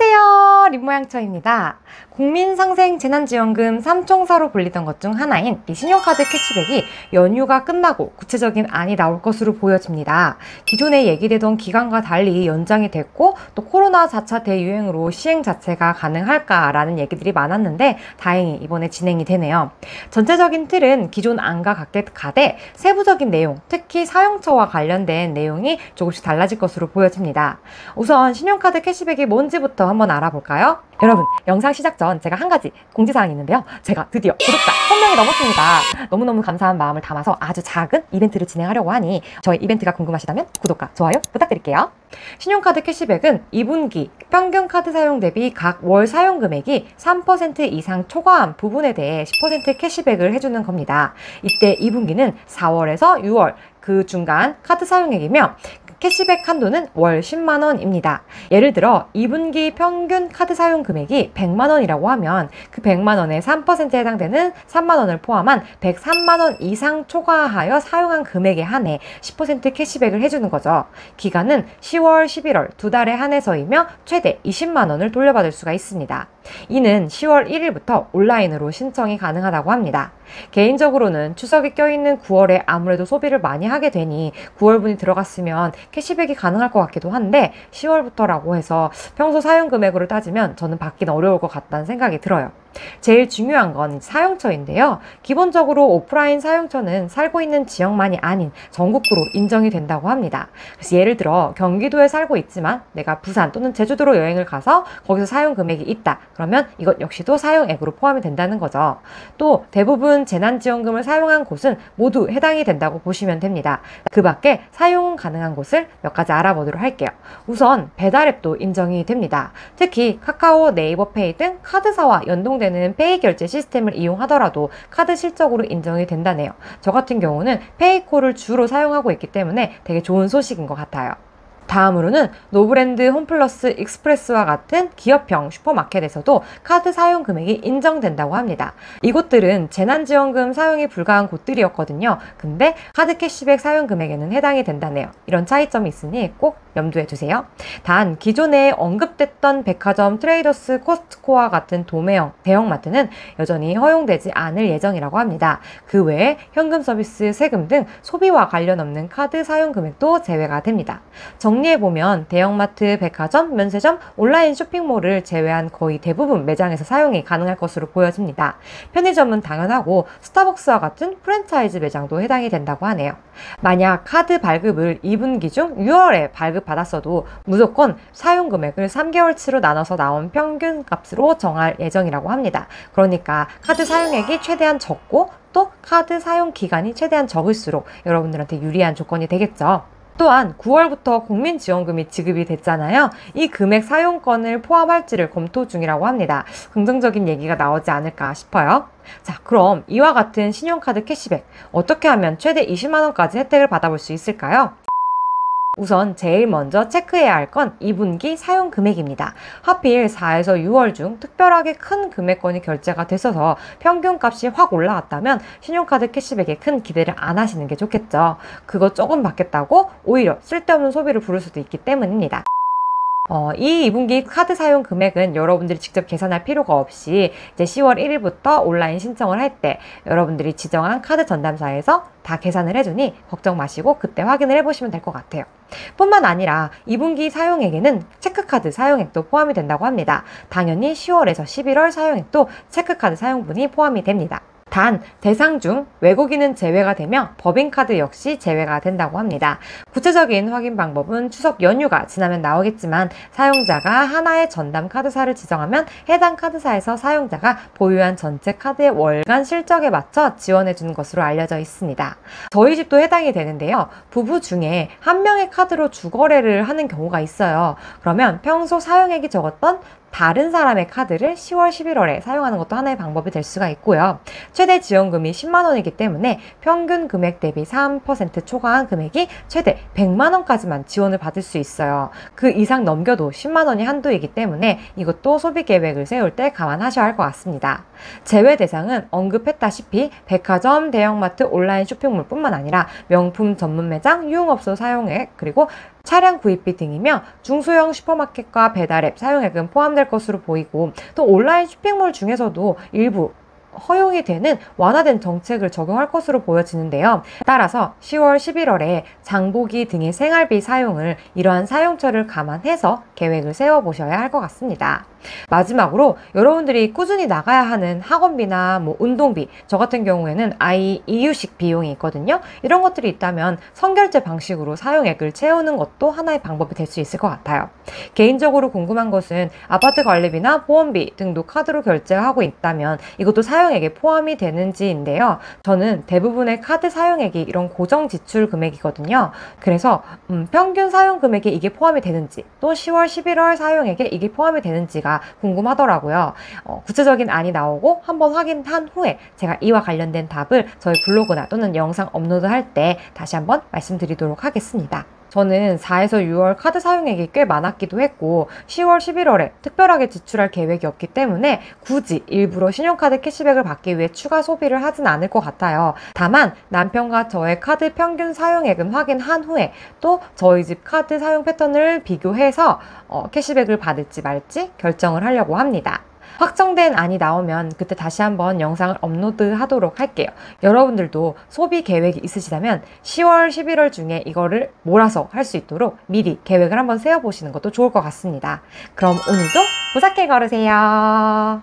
안녕하세요, 립모양처입니다. 국민상생재난지원금 3총사로 불리던 것 중 하나인 이 신용카드 캐시백이 연휴가 끝나고 구체적인 안이 나올 것으로 보여집니다. 기존에 얘기되던 기간과 달리 연장이 됐고 또 코로나 4차 대유행으로 시행 자체가 가능할까라는 얘기들이 많았는데 다행히 이번에 진행이 되네요. 전체적인 틀은 기존 안과 같게 가되 세부적인 내용, 특히 사용처와 관련된 내용이 조금씩 달라질 것으로 보여집니다. 우선 신용카드 캐시백이 뭔지부터 한번 알아볼까요? 여러분, 영상 시작 전 제가 한 가지 공지사항이 있는데요. 제가 드디어 구독자 1000명이 넘었습니다. 너무너무 감사한 마음을 담아서 아주 작은 이벤트를 진행하려고 하니 저희 이벤트가 궁금하시다면 구독과 좋아요 부탁드릴게요. 신용카드 캐시백은 2분기 평균 카드 사용 대비 각 월 사용 금액이 3% 이상 초과한 부분에 대해 10% 캐시백을 해주는 겁니다. 이때 2분기는 4월에서 6월 그 중간 카드 사용액이며 캐시백 한도는 월 10만원입니다. 예를 들어 2분기 평균 카드 사용 금액이 100만원이라고 하면 그 100만원에 3%에 해당되는 3만원을 포함한 103만원 이상 초과하여 사용한 금액에 한해 10% 캐시백을 해주는 거죠. 기간은 10월, 11월 두 달에 한해서이며 최대 20만원을 돌려받을 수가 있습니다. 이는 10월 1일부터 온라인으로 신청이 가능하다고 합니다. 개인적으로는 추석이 껴있는 9월에 아무래도 소비를 많이 하게 되니 9월분이 들어갔으면 캐시백이 가능할 것 같기도 한데 10월부터라고 해서 평소 사용 금액으로 따지면 저는 받기는 어려울 것 같다는 생각이 들어요. 제일 중요한 건 사용처인데요. 기본적으로 오프라인 사용처는 살고 있는 지역만이 아닌 전국구로 인정이 된다고 합니다. 그래서 예를 들어 경기도에 살고 있지만 내가 부산 또는 제주도로 여행을 가서 거기서 사용 금액이 있다. 그러면 이것 역시도 사용액으로 포함이 된다는 거죠. 또 대부분 재난지원금을 사용한 곳은 모두 해당이 된다고 보시면 됩니다. 그 밖에 사용 가능한 곳을 몇 가지 알아보도록 할게요. 우선 배달앱도 인정이 됩니다. 특히 카카오, 네이버페이 등 카드사와 연동되는 페이 결제 시스템을 이용하더라도 카드 실적으로 인정이 된다네요. 저 같은 경우는 페이콜을 주로 사용하고 있기 때문에 되게 좋은 소식인 것 같아요. 다음으로는 노브랜드, 홈플러스, 익스프레스와 같은 기업형 슈퍼마켓에서도 카드 사용 금액이 인정된다고 합니다. 이곳들은 재난지원금 사용이 불가한 곳들이었거든요. 근데 카드 캐시백 사용 금액에는 해당이 된다네요. 이런 차이점이 있으니 꼭 염두에 두세요. 단 기존에 언급됐던 백화점, 트레이더스, 코스트코와 같은 도매형, 대형마트는 여전히 허용되지 않을 예정이라고 합니다. 그 외에 현금 서비스, 세금 등 소비와 관련 없는 카드 사용 금액도 제외가 됩니다. 정리해보면 대형마트, 백화점, 면세점, 온라인 쇼핑몰을 제외한 거의 대부분 매장에서 사용이 가능할 것으로 보여집니다. 편의점은 당연하고 스타벅스와 같은 프랜차이즈 매장도 해당이 된다고 하네요. 만약 카드 발급을 2분기 중 6월에 발급받았어도 무조건 사용 금액을 3개월치로 나눠서 나온 평균 값으로 정할 예정이라고 합니다. 그러니까 카드 사용액이 최대한 적고 또 카드 사용 기간이 최대한 적을수록 여러분들한테 유리한 조건이 되겠죠. 또한 9월부터 국민지원금이 지급이 됐잖아요. 이 금액 사용권을 포함할지를 검토 중이라고 합니다. 긍정적인 얘기가 나오지 않을까 싶어요. 자, 그럼 이와 같은 신용카드 캐시백 어떻게 하면 최대 20만원까지 혜택을 받아볼 수 있을까요? 우선 제일 먼저 체크해야 할 건 2분기 사용 금액입니다. 하필 4에서 6월 중 특별하게 큰 금액권이 결제가 됐어서 평균값이 확 올라갔다면 신용카드 캐시백에 큰 기대를 안 하시는 게 좋겠죠. 그거 조금 받겠다고 오히려 쓸데없는 소비를 부를 수도 있기 때문입니다. 이 2분기 카드 사용 금액은 여러분들이 직접 계산할 필요가 없이 이제 10월 1일부터 온라인 신청을 할 때 여러분들이 지정한 카드 전담사에서 다 계산을 해주니 걱정 마시고 그때 확인을 해보시면 될 것 같아요. 뿐만 아니라 2분기 사용액에는 체크카드 사용액도 포함이 된다고 합니다. 당연히 10월에서 11월 사용액도 체크카드 사용분이 포함이 됩니다. 단 대상 중 외국인은 제외가 되며 법인카드 역시 제외가 된다고 합니다. 구체적인 확인 방법은 추석 연휴가 지나면 나오겠지만 사용자가 하나의 전담 카드사를 지정하면 해당 카드사에서 사용자가 보유한 전체 카드의 월간 실적에 맞춰 지원해 주는 것으로 알려져 있습니다. 저희 집도 해당이 되는데요. 부부 중에 한 명의 카드로 주거래를 하는 경우가 있어요. 그러면 평소 사용액이 적었던 다른 사람의 카드를 10월, 11월에 사용하는 것도 하나의 방법이 될 수가 있고요. 최대 지원금이 10만원이기 때문에 평균 금액 대비 3% 초과한 금액이 최대 100만원까지만 지원을 받을 수 있어요. 그 이상 넘겨도 10만원이 한도이기 때문에 이것도 소비 계획을 세울 때 감안하셔야 할 것 같습니다. 제외 대상은 언급했다시피 백화점, 대형마트, 온라인 쇼핑몰뿐만 아니라 명품 전문 매장, 유흥업소 사용액, 그리고 차량 구입비 등이며 중소형 슈퍼마켓과 배달앱 사용액은 포함될 것으로 보이고 또 온라인 쇼핑몰 중에서도 일부 허용이 되는 완화된 정책을 적용할 것으로 보여지는데요. 따라서 10월, 11월에 장보기 등의 생활비 사용을 이러한 사용처를 감안해서 계획을 세워보셔야 할 것 같습니다. 마지막으로 여러분들이 꾸준히 나가야 하는 학원비나 운동비, 저 같은 경우에는 아이 이유식 비용이 있거든요. 이런 것들이 있다면 선결제 방식으로 사용액을 채우는 것도 하나의 방법이 될 수 있을 것 같아요. 개인적으로 궁금한 것은 아파트 관리비나 보험비 등도 카드로 결제하고 있다면 이것도 사용액에 포함이 되는지인데요. 저는 대부분의 카드 사용액이 이런 고정 지출 금액이거든요. 그래서 평균 사용 금액에 이게 포함이 되는지 또 10월, 11월 사용액에 이게 포함이 되는지가 궁금하더라고요. 구체적인 안이 나오고 한번 확인한 후에 제가 이와 관련된 답을 저희 블로그나 또는 영상 업로드할 때 다시 한번 말씀드리도록 하겠습니다. 저는 4에서 6월 카드 사용액이 꽤 많았기도 했고 10월, 11월에 특별하게 지출할 계획이 없기 때문에 굳이 일부러 신용카드 캐시백을 받기 위해 추가 소비를 하진 않을 것 같아요. 다만 남편과 저의 카드 평균 사용액은 확인한 후에 또 저희 집 카드 사용 패턴을 비교해서 캐시백을 받을지 말지 결정을 하려고 합니다. 확정된 안이 나오면 그때 다시 한번 영상을 업로드 하도록 할게요. 여러분들도 소비 계획이 있으시다면 10월, 11월 중에 이거를 몰아서 할 수 있도록 미리 계획을 한번 세워보시는 것도 좋을 것 같습니다. 그럼 오늘도 무작게 걸으세요.